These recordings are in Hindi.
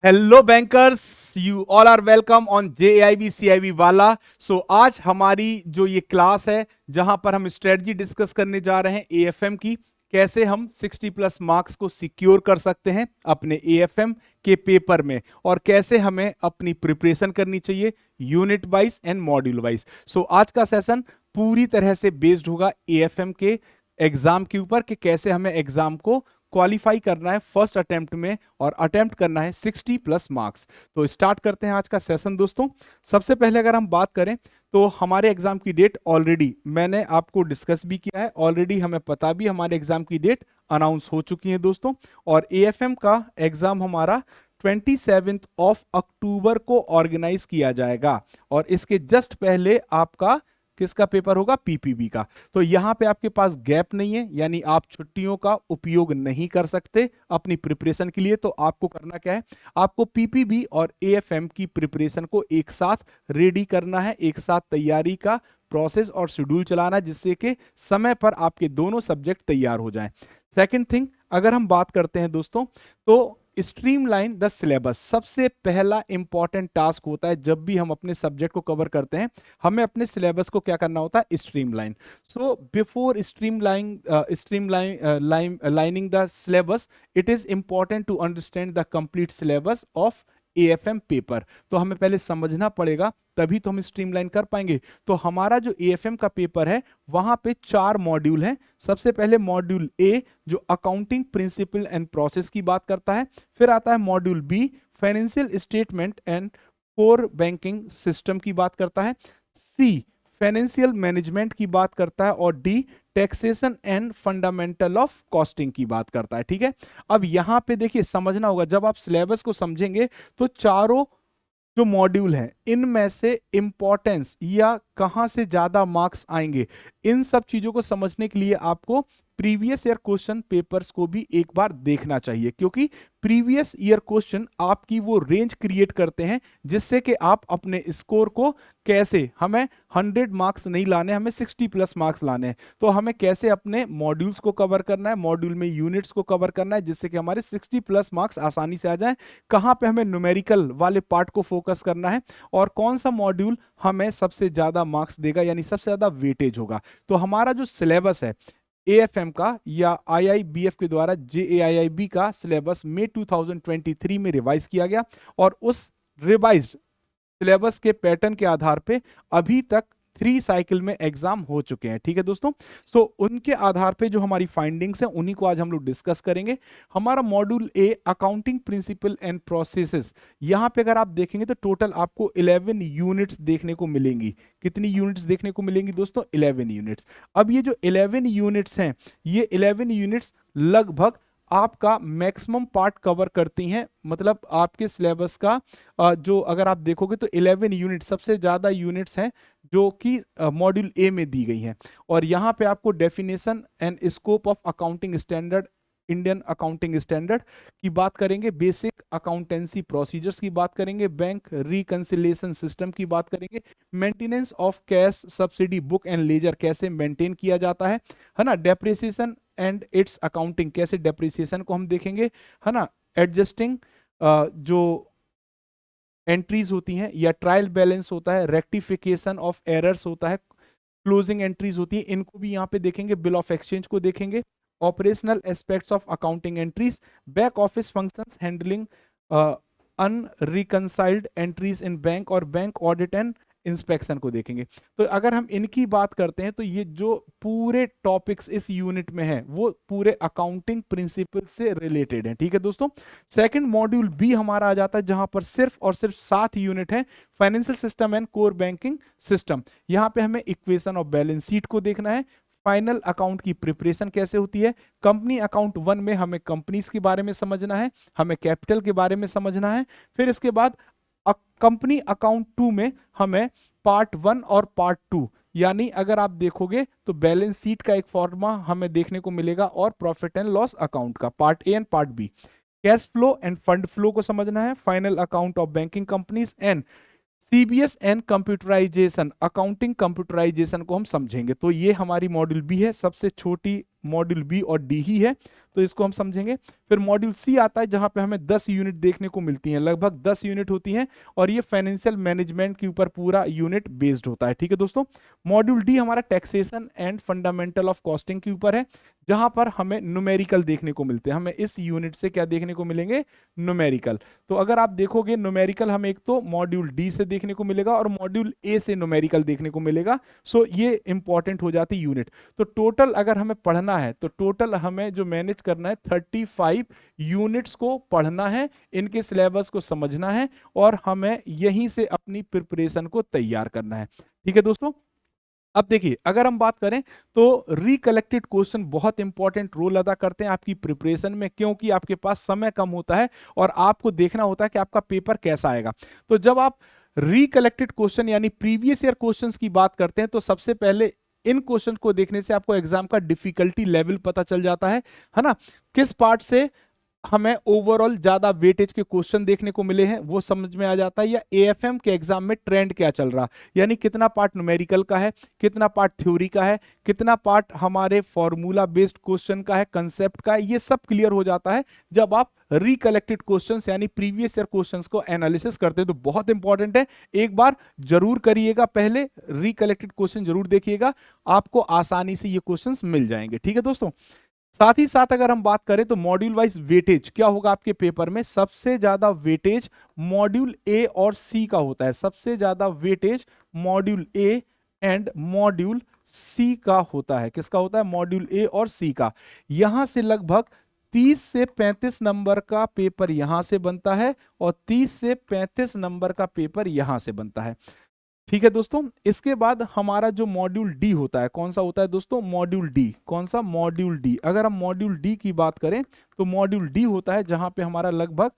Hello bankers, you all are welcome on JAIB CIB वाला। सो आज हमारी जो ये क्लास है जहां पर हम स्ट्रेटजी डिस्कस करने जा रहे हैं AFM की, कैसे हम 60 प्लस मार्क्स को सिक्योर कर सकते हैं अपने AFM के पेपर में, और कैसे हमें अपनी प्रिपरेशन करनी चाहिए unit wise and module wise. So आज का सेशन पूरी तरह से बेस्ड होगा AFM के एग्जाम के ऊपर कि कैसे हमें एग्जाम को क्वालिफाई करना है फर्स्ट अटेम्प्ट में और अटेम्प्ट करना है 60 प्लस मार्क्स। तो स्टार्ट करते हैं आज का सेशन दोस्तों। सबसे पहले अगर हम बात करें तो हमारे एग्जाम की डेट ऑलरेडी मैंने आपको डिस्कस भी किया है, ऑलरेडी हमें पता भी हमारे एग्जाम की डेट अनाउंस हो चुकी है दोस्तों। और AFM का एग्जाम हमारा 27 ऑफ अक्टूबर को ऑर्गेनाइज किया जाएगा, और इसके जस्ट पहले आपका किसका पेपर होगा? PPB का। तो यहां पे आपके पास गैप नहीं है, यानी आप छुट्टियों का उपयोग नहीं कर सकते अपनी प्रिपरेशन के लिए। तो आपको करना क्या है? आपको PPB और AFM की प्रिपरेशन को एक साथ रेडी करना है, एक साथ तैयारी का प्रोसेस और शेड्यूल चलाना है, जिससे कि समय पर आपके दोनों सब्जेक्ट तैयार हो जाएं। सेकंड थिंग, अगर हम बात करते हैं दोस्तों, तो स्ट्रीमलाइन द सिलेबस सबसे पहला इंपॉर्टेंट टास्क होता है। जब भी हम अपने सब्जेक्ट को कवर करते हैं, हमें अपने सिलेबस को क्या करना होता है? Streamline. So before lining the syllabus, it is important to understand the complete syllabus of AFM paper. तो हमें पहले समझना पड़ेगा, तभी तो हम स्ट्रीमलाइन कर पाएंगे। तो हमारा जो AFM का पेपर है वहां पे 4 मॉड्यूल हैं। सबसे पहले मॉड्यूल A जो अकाउंटिंग प्रिंसिपल एंड प्रोसेस की बात करता है, फिर आता है module B financial statement and core banking system की बात करता है, C फाइनेंशियल मैनेजमेंट की बात करता है, और D taxation and fundamental of costing की बात करता है। ठीक है, अब यहां पे देखिए समझना होगा, जब आप सिलेबस को समझेंगे तो चारों जो मॉड्यूल हैं इनमें से इंपॉर्टेंस या कहां से ज्यादा मार्क्स आएंगे, इन सब चीजों को समझने के लिए आपको प्रीवियस ईयर क्वेश्चन पेपर्स को भी एक बार देखना चाहिए, क्योंकि प्रीवियस ईयर क्वेश्चन आपकी वो रेंज क्रिएट करते हैं जिससे कि आप अपने स्कोर को कैसे, हमें 100 मार्क्स नहीं लाने, हमें 60 प्लस मार्क्स लाने हैं, तो हमें कैसे अपने मॉड्यूल्स को कवर करना है, मॉड्यूल में यूनिट्स को कवर करना है, जिससे कि हमारे 60 प्लस मार्क्स आसानी से आ जाए। कहां पे हमें न्यूमेरिकल वाले पार्ट को फोकस करना है, और कौन सा मॉड्यूल हमें सबसे ज्यादा मार्क्स देगा, यानी सबसे ज्यादा वेटेज होगा। तो हमारा जो सिलेबस है AFM का या IIBF के द्वारा JAIIB का सिलेबस मई 2023 में रिवाइज किया गया, और उस रिवाइज्ड सिलेबस के पैटर्न के आधार पे अभी तक 3 साइकिल में एग्जाम हो चुके हैं। ठीक है दोस्तों, सो उनके आधार पे जो हमारी फाइंडिंग्स हैं उन्हीं को आज हम लोग डिस्कस करेंगे। हमारा module A accounting principle and processes, यहां पे अगर आप देखेंगे तो टोटल आपको 11 यूनिट्स देखने को मिलेंगी। कितनी यूनिट्स देखने को मिलेंगी दोस्तों? 11 यूनिट्स। अब ये जो 11 यूनिट्स हैं, ये 11 यूनिट्स लगभग आपका मैक्सिमम पार्ट कवर करती हैं, मतलब आपके सिलेबस का जो अगर आप देखोगे तो 11 यूनिट सबसे ज्यादा यूनिट्स हैं जो कि मॉड्यूल A में दी गई हैं। और यहां पे आपको definition and scope of accounting standard, Indian accounting standard की बात करेंगे, बेसिक अकाउंटेंसी प्रोसीजर्स की बात करेंगे, बैंक रिकंसिलिएशन सिस्टम की बात करेंगे, maintenance of cash subsidy book and ledger कैसे मेंटेन किया जाता है ना, डेप्रिसिएशन एंड इट्स अकाउंटिंग कैसे डेप्रिसिएशन को हम देखेंगे, है ना, एडजस्टिंग जो एंट्रीज होती हैं या ट्रायल बैलेंस होता है, रेक्टिफिकेशन ऑफ एरर्स होता है, क्लोजिंग एंट्रीज होती है, इनको भी यहाँ पे देखेंगे, बिल ऑफ एक्सचेंज को देखेंगे, operational aspects of accounting entries, back office functions handling unreconciled entries in bank, और बैंक ऑडिट एंड इंस्पेक्शन को देखेंगे। तो अगर हम इनकी बात करते हैं तो ये जो पूरे टॉपिक्स इस यूनिट में है वो पूरे अकाउंटिंग प्रिंसिपल से रिलेटेड हैं। ठीक है दोस्तों, सेकंड मॉड्यूल B हमारा आ जाता है जहां पर सिर्फ और सिर्फ 7 यूनिट है, financial system and core banking system. यहां पे हमें इक्वेशन ऑफ बैलेंस शीट को देखना है, फाइनल अकाउंट की प्रिपरेशन कैसे होती है, कंपनी अकाउंट 1 में हमें कंपनीज के बारे में समझना है, हमें कैपिटल के बारे में समझना है, फिर इसके बाद कंपनी अकाउंट 2 में हमें पार्ट 1 और पार्ट 2, यानी अगर आप देखोगे तो बैलेंस शीट का एक फॉर्मा हमें देखने को मिलेगा, और प्रॉफिट एंड लॉस अकाउंट का part A and part B, cash flow and fund flow को समझना है, final account of banking companies and CBS and computerisation, accounting computerisation को हम समझेंगे। तो ये हमारी मॉड्यूल B है, सबसे छोटी मॉड्यूल बी और डी ही है, तो इसको हम समझेंगे। फिर मॉड्यूल सी आता है जहां पे हमें 10 यूनिट देखने को मिलती हैं, लगभग 10 यूनिट होती हैं, और ये फाइनेंशियल मैनेजमेंट के ऊपर पूरा यूनिट बेस्ड होता है। ठीक है दोस्तों। मॉड्यूल डी हमारा taxation and fundamental of costing के ऊपर है, जहां पर हमें न्यूमेरिकल देखने को मिलते हैं। हमें इस यूनिट से क्या देखने को मिलेंगे? न्यूमेरिकल। तो अगर आप देखोगे न्यूमेरिकल हमें एक तो मॉड्यूल डी से देखने को मिलेगा और मॉड्यूल ए से न्यूमेरिकल देखने को मिलेगा। सो ये इंपॉर्टेंट हो जाती यूनिट। तो टोटल अगर हमें पढ़ना है तो टोटल हमें जो मैनेज करना है 35 यूनिट्स को पढ़ना है, इनके सिलेबस को समझना है और हमें यहीं से अपनी प्रिपरेशन को तैयार करना है। ठीक है दोस्तों। अब देखिए, अगर हम बात करें तो रिकलेक्टेड क्वेश्चन बहुत इंपॉर्टेंट रोल अदा करते हैं आपकी प्रिपरेशन में, क्योंकि आपके पास समय कम होता है और आपको देखना होता है कि आपका पेपर कैसा आएगा। तो जब आप रिकलेक्टेड क्वेश्चन यानी प्रीवियस ईयर क्वेश्चंस की बात करते हैं तो सबसे पहले इन क्वेश्चन को देखने से आपको एग्जाम का डिफिकल्टी लेवल पता चल जाता है ना। किस पार्ट से हमें ओवरऑल ज्यादा वेटेज के क्वेश्चन देखने को मिले हैं वो समझ में आ जाता है, या एएफएम के एग्जाम में ट्रेंड क्या चल रहा, यानी कितना पार्ट न्यूमेरिकल का है, कितना पार्ट थ्योरी का है, कितना पार्ट हमारे फॉर्मूला बेस्ड क्वेश्चन का है, कंसेप्ट का है। ये सब क्लियर हो जाता है जब आप रिकलेक्टेड क्वेश्चंस यानी प्रीवियस ईयर क्वेश्चंस को एनालिसिस करते हैं। तो बहुत इंपॉर्टेंट है, एक बार जरूर करिएगा, पहले रिकलेक्टेड क्वेश्चन जरूर देखिएगा, आपको आसानी से ये क्वेश्चंस मिल जाएंगे। ठीक है दोस्तों। साथ ही साथ अगर हम बात करें तो मॉड्यूल वाइज वेटेज क्या होगा आपके पेपर में, सबसे ज्यादा वेटेज मॉड्यूल ए और सी का होता है। सबसे ज्यादा weightage module A and module C का होता है। किसका होता है? मॉड्यूल ए और सी का। यहां से लगभग 30 से 35 नंबर का पेपर यहां से बनता है और 30 से 35 नंबर का पेपर यहां से बनता है। ठीक है दोस्तों। इसके बाद हमारा जो मॉड्यूल डी होता है, कौन सा होता है दोस्तों? Module D. कौन सा? Module D. अगर हम मॉड्यूल डी की बात करें तो मॉड्यूल डी होता है जहां पे हमारा लगभग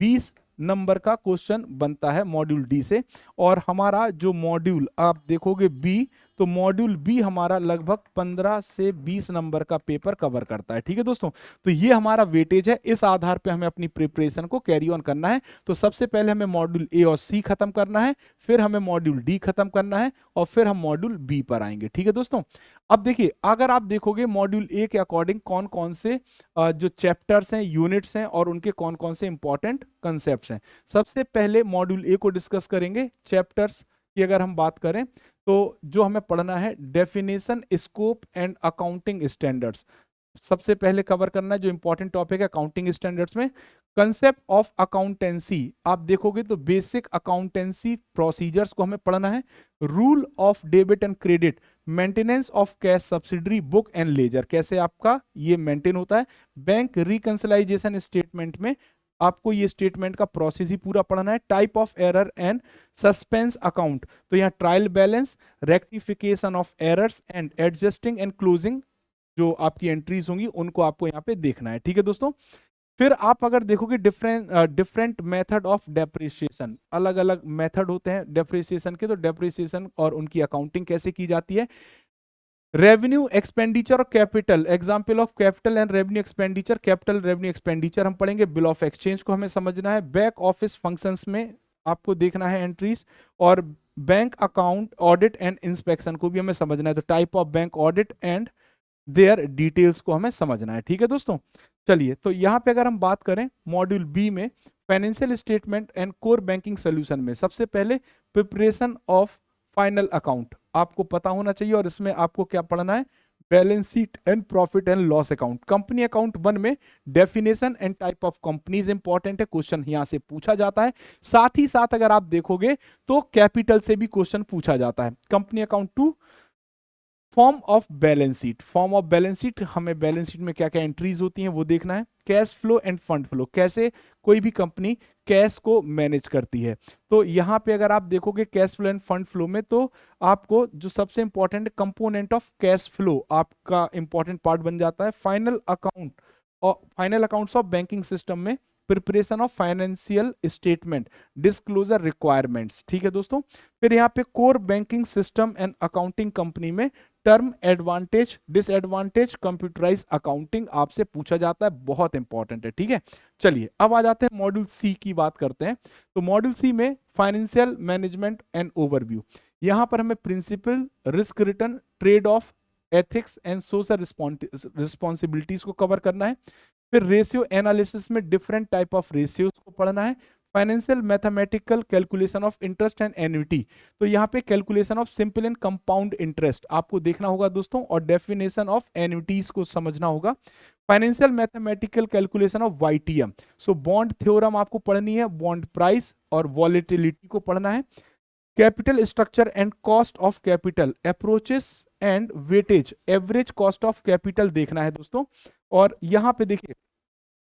20 नंबर का क्वेश्चन बनता है मॉड्यूल डी से। और हमारा जो मॉड्यूल आप देखोगे बी, तो मॉड्यूल बी हमारा लगभग 15 से 20 नंबर का पेपर कवर करता है। ठीक है दोस्तों। तो ये हमारा वेटेज है, इस आधार पे हमें अपनी प्रिपरेशन को कैरी ऑन करना है। तो सबसे पहले हमें मॉड्यूल ए और सी खत्म करना है, फिर हमें मॉड्यूल डी खत्म करना है और फिर हम मॉड्यूल बी पर आएंगे। ठीक है दोस्तों। अब देखिए, अगर आप देखोगे मॉड्यूल ए के अकॉर्डिंग कौन कौन से जो चैप्टर्स हैं, यूनिट्स हैं और उनके कौन कौन से इंपॉर्टेंट कंसेप्ट्स हैं। सबसे पहले मॉड्यूल ए को डिस्कस करेंगे। चैप्टर्स की अगर हम बात करें तो जो हमें पढ़ना है definition, scope and accounting standards सबसे पहले कवर करना है। जो इंपॉर्टेंट टॉपिक है अकाउंटिंग स्टैंडर्ड्स में, कंसेप्ट ऑफ अकाउंटेंसी आप देखोगे तो बेसिक अकाउंटेंसी प्रोसीजर्स को हमें पढ़ना है। Rule of debit and credit, maintenance of cash subsidiary book and ledger, कैसे आपका ये मेंटेन होता है। बैंक रिकंसिलाइजेशन स्टेटमेंट में आपको ये स्टेटमेंट का प्रोसेस ही पूरा पढ़ना है। Type of error and suspense account, तो यहाँ trial balance, rectification of errors and adjusting and closing जो आपकी एंट्रीज होंगी उनको आपको यहाँ पे देखना है। ठीक है दोस्तों। फिर आप अगर देखोगे डिफरेंट मेथड ऑफ डेप्रिसिएशन, अलग अलग मेथड होते हैं डेप्रिसिएशन के, तो डेप्रिसिएशन और उनकी अकाउंटिंग कैसे की जाती है। रेवेन्यू एक्सपेंडिचर और capital, example of capital and revenue expenditure, capital revenue expenditure हम पढ़ेंगे। बिल ऑफ एक्सचेंज को हमें समझना है। बैक ऑफिस फंक्शंस में आपको देखना है एंट्रीज, और bank account audit and inspection को भी हमें समझना है। तो type of bank audit and their details को हमें समझना है। ठीक है दोस्तों। चलिए, तो यहाँ पे अगर हम बात करें मॉड्यूल बी में financial statement and core banking solution में, सबसे पहले प्रिपरेशन ऑफ फाइनल अकाउंट आपको पता होना चाहिए। और इसमें आपको क्या पढ़ना है? Balance sheet and profit and loss account. Company account 1 में definition and type of companies important है, क्वेश्चन यहां से पूछा जाता है। साथ ही साथ अगर आप देखोगे तो कैपिटल से भी क्वेश्चन पूछा जाता है। Company account 2 form of balance sheet, form of balance sheet हमें बैलेंस शीट में क्या क्या एंट्रीज होती हैं वो देखना है। Cash flow and fund flow, कैसे कोई भी कंपनी कैश को मैनेज करती है। तो यहाँ पे अगर आप देखोगे cash flow and fund flow में, तो आपको जो सबसे important component of cash flow आपका इंपॉर्टेंट पार्ट बन जाता है। फाइनल अकाउंट और final accounts of banking system में preparation of financial statement, disclosure requirements. ठीक है दोस्तों। फिर यहाँ पे core banking system and accounting company में term advantage, disadvantage, computerize accounting आपसे पूछा जाता है, बहुत इंपॉर्टेंट है। ठीक है। चलिए, अब आ जाते हैं मॉड्यूल सी की बात करते हैं। तो मॉड्यूल सी में फाइनेंशियल मैनेजमेंट एंड ओवरव्यू, यहां पर हमें principal, risk return, trade off ethics and social responsibilities को कवर करना है। फिर रेशियो एनालिसिस में डिफरेंट टाइप ऑफ रेशियोज को पढ़ना है। Financial mathematical calculation of interest and annuity, तो यहाँ पे calculation of simple and compound interest आपको देखना होगा दोस्तों, और डेफिनेशन ऑफ एन्युटीज को समझना होगा। Financial mathematical calculation of YTM, so bond theorem आपको पढ़नी है, बॉन्ड प्राइस और वॉलेटिलिटी को पढ़ना है। Capital structure and cost of capital, approaches and weightage, average cost of capital देखना है दोस्तों। और यहां पे देखिए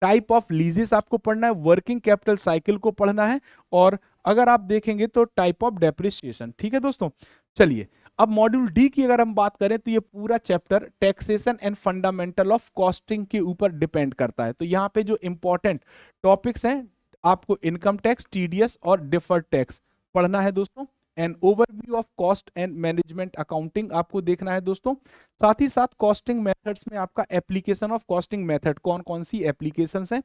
टाइप ऑफ लीजेस आपको पढ़ना है, वर्किंग कैपिटल साइकिल को पढ़ना है, और अगर आप देखेंगे तो टाइप ऑफ डेप्रिसिएशन। ठीक है दोस्तों, चलिए अब मॉड्यूल डी की अगर हम बात करें तो ये पूरा chapter taxation and fundamental of costing के ऊपर डिपेंड करता है। तो यहाँ पे जो इंपॉर्टेंट टॉपिक्स हैं, आपको इनकम टैक्स, टीडीएस और डिफर्ड टैक्स पढ़ना है दोस्तों। An overview of cost and management accounting आपको देखना है दोस्तों। साथ ही साथ कॉस्टिंग मेथड्स में आपका एप्लीकेशन ऑफ कॉस्टिंग मेथड, कौन कौन सी एप्लीकेशंस हैं।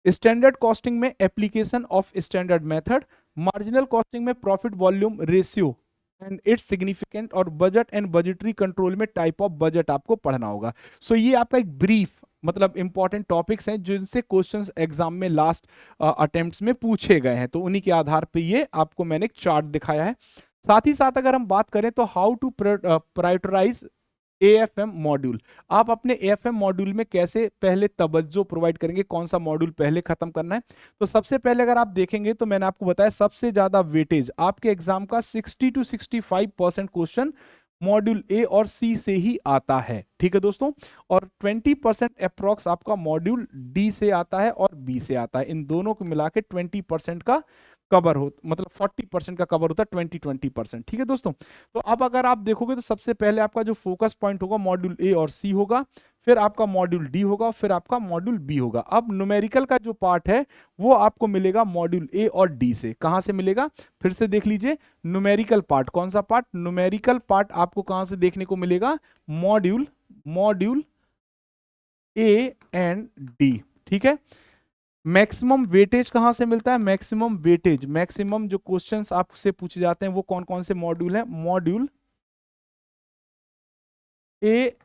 स्टैंडर्ड कॉस्टिंग में application of standard method, marginal costing में profit volume ratio and its significant, और बजट एंड बजटरी कंट्रोल में टाइप ऑफ बजट आपको पढ़ना होगा। सो ये आपका एक ब्रीफ मतलब इंपॉर्टेंट टॉपिक्स हैं जिनसे क्वेश्चंस एग्जाम में लास्ट अटेम्प्ट्स में पूछे गए हैं, तो उन्हीं के आधार पे ये आपको मैंने एक चार्ट दिखाया है। साथ ही साथ अगर हम बात करें तो how to prioritise AFM module, आप एएफएम एएफएम मॉड्यूल में कैसे पहले तवज्जो प्रोवाइड करेंगे, कौन सा मॉड्यूल पहले खत्म करना है। तो सबसे पहले अगर आप देखेंगे तो मैंने आपको बताया सबसे ज्यादा वेटेज आपके एग्जाम का 60 to 65% क्वेश्चन मॉड्यूल ए और सी से ही आता है। ठीक है दोस्तों, और 20% अप्रोक्स आपका मॉड्यूल डी से आता है और बी से आता है। इन दोनों को मिला के 20% का कवर हो, मतलब 40% का कवर होता है, 20-20%। ठीक है दोस्तों, तो अब अगर आप देखोगे तो सबसे पहले आपका जो फोकस पॉइंट होगा मॉड्यूल ए और सी होगा, फिर आपका मॉड्यूल डी होगा, फिर आपका मॉड्यूल बी होगा। अब न्यूमेरिकल का जो पार्ट है वो आपको मिलेगा मॉड्यूल ए और डी से। कहां से मिलेगा, फिर से देख लीजिए, न्यूमेरिकल पार्ट, कौन सा पार्ट, न्यूमेरिकल पार्ट आपको कहां से देखने को मिलेगा, मॉड्यूल ए एंड डी। ठीक है, मैक्सिमम वेटेज कहां से मिलता है, मैक्सिमम जो क्वेश्चंस आपसे पूछे जाते हैं वो कौन कौन से मॉड्यूल है, मॉड्यूल ए,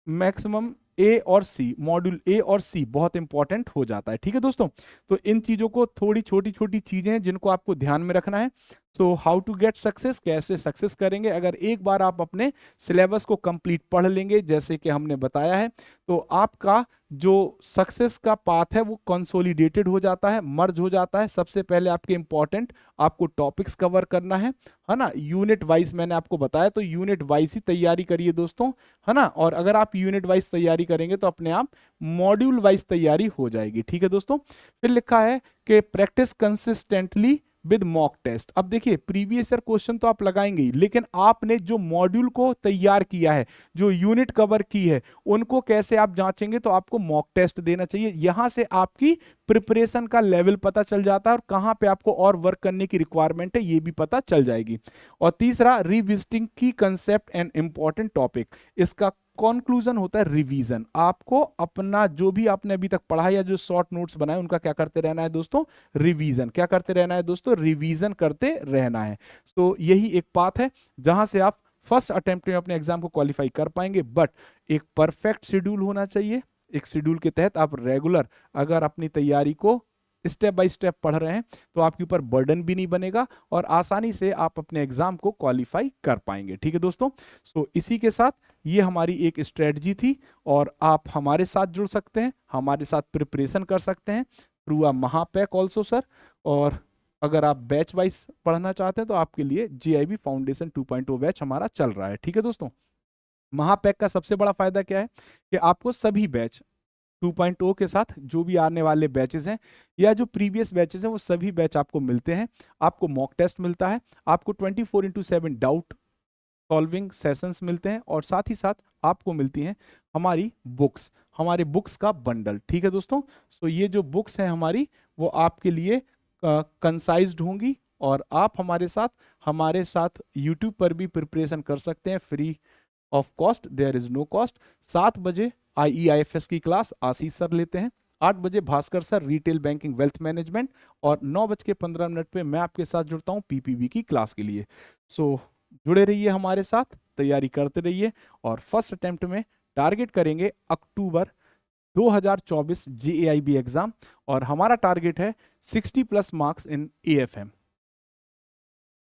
मैक्सिमम ए और सी, मॉड्यूल ए और सी बहुत इंपॉर्टेंट हो जाता है। ठीक है दोस्तों, तो इन चीजों को थोड़ी छोटी छोटी चीजें हैं जिनको आपको ध्यान में रखना है। So how to get success, कैसे सक्सेस करेंगे, अगर एक बार आप अपने सिलेबस को कंप्लीट पढ़ लेंगे जैसे कि हमने बताया है, तो आपका जो सक्सेस का पाथ है वो कंसोलिडेटेड हो जाता है, मर्ज हो जाता है। सबसे पहले आपके इंपॉर्टेंट आपको टॉपिक्स कवर करना है ना, यूनिट वाइज मैंने आपको बताया, तो यूनिट वाइज ही तैयारी करिए दोस्तों, है ना। और अगर आप यूनिट वाइज तैयारी करेंगे तो अपने आप मॉड्यूल वाइज तैयारी हो जाएगी। ठीक है दोस्तों, फिर लिखा है कि practice consistently with mock test. अब देखिए प्रीवियस ईयर क्वेश्चन तो आप लगाएंगे ही, लेकिन आपने जो मॉड्यूल को तैयार किया है, जो यूनिट कवर की है, उनको कैसे आप जांचेंगे, तो आपको मॉक टेस्ट देना चाहिए। यहां से आपकी प्रिपरेशन का लेवल पता चल जाता है और कहां पे आपको और वर्क करने की रिक्वायरमेंट है ये भी पता चल जाएगी। और तीसरा, रिविजिटिंग की कंसेप्ट एंड इंपॉर्टेंट टॉपिक, इसका कंक्लूजन होता है रिवीजन। आपको अपना जो भी आपने अभी तक पढ़ा या जो शॉर्ट नोट्स बनाए उनका क्या करते रहना है दोस्तों, रिवीजन। क्या करते रहना है दोस्तों, रिवीजन करते रहना है। तो यही एक पाथ है जहां से आप फर्स्ट अटेम्प्ट में अपने एग्जाम को क्वालिफाई कर पाएंगे, बट एक परफेक्ट शेड्यूल होना चाहिए। एक शेड्यूल के तहत आप रेगुलर अगर अपनी तैयारी को स्टेप बाय स्टेप पढ़ रहे हैं तो आपके ऊपर बर्डन भी नहीं बनेगा और आसानी से आप अपने एग्जाम को क्वालिफाई कर पाएंगे। ठीक है दोस्तों, सो इसी के साथ ये हमारी एक स्ट्रेटजी थी और आप हमारे साथ जुड़ सकते हैं, हमारे साथ प्रिपरेशन कर सकते हैं थ्रू अ महापैक ऑल्सो सर। और अगर आप बैच वाइज पढ़ना चाहते हैं तो आपके लिए GIB फाउंडेशन 2.0 बैच हमारा चल रहा है। ठीक है दोस्तों, महापैक का सबसे बड़ा फायदा क्या है कि आपको सभी बैच 2.0 के साथ जो भी आने वाले बैचेस हैं या जो प्रीवियस बैचेस हैं वो सभी बैच आपको मिलते हैं। आपको मॉक टेस्ट मिलता है, आपको 24/7 डाउट सॉल्विंग सेशंस मिलते हैं और साथ ही साथ आपको मिलती हैं हमारी बुक्स, हमारे बुक्स का बंडल। ठीक है दोस्तों, सो ये जो बुक्स हैं हमारी वो आपके लिए कंसाइज्ड होंगी और आप हमारे साथ यूट्यूब पर भी प्रिपरेशन कर सकते हैं free of cost, there is no cost. 7 बजे IEIFS की क्लास आशीष सर लेते हैं, 8 बजे Bhaskar sir retail banking wealth management, और 9:15 पे मैं आपके साथ जुड़ता हूँ PPB की क्लास के लिए। सो जुड़े रहिए हमारे साथ। तैयारी करते रहिए और फर्स्ट अटेम्प्ट में टारगेट करेंगे अक्टूबर 2024 GAIB एग्जाम और हमारा टारगेट है 60+ मार्क्स इन AFM।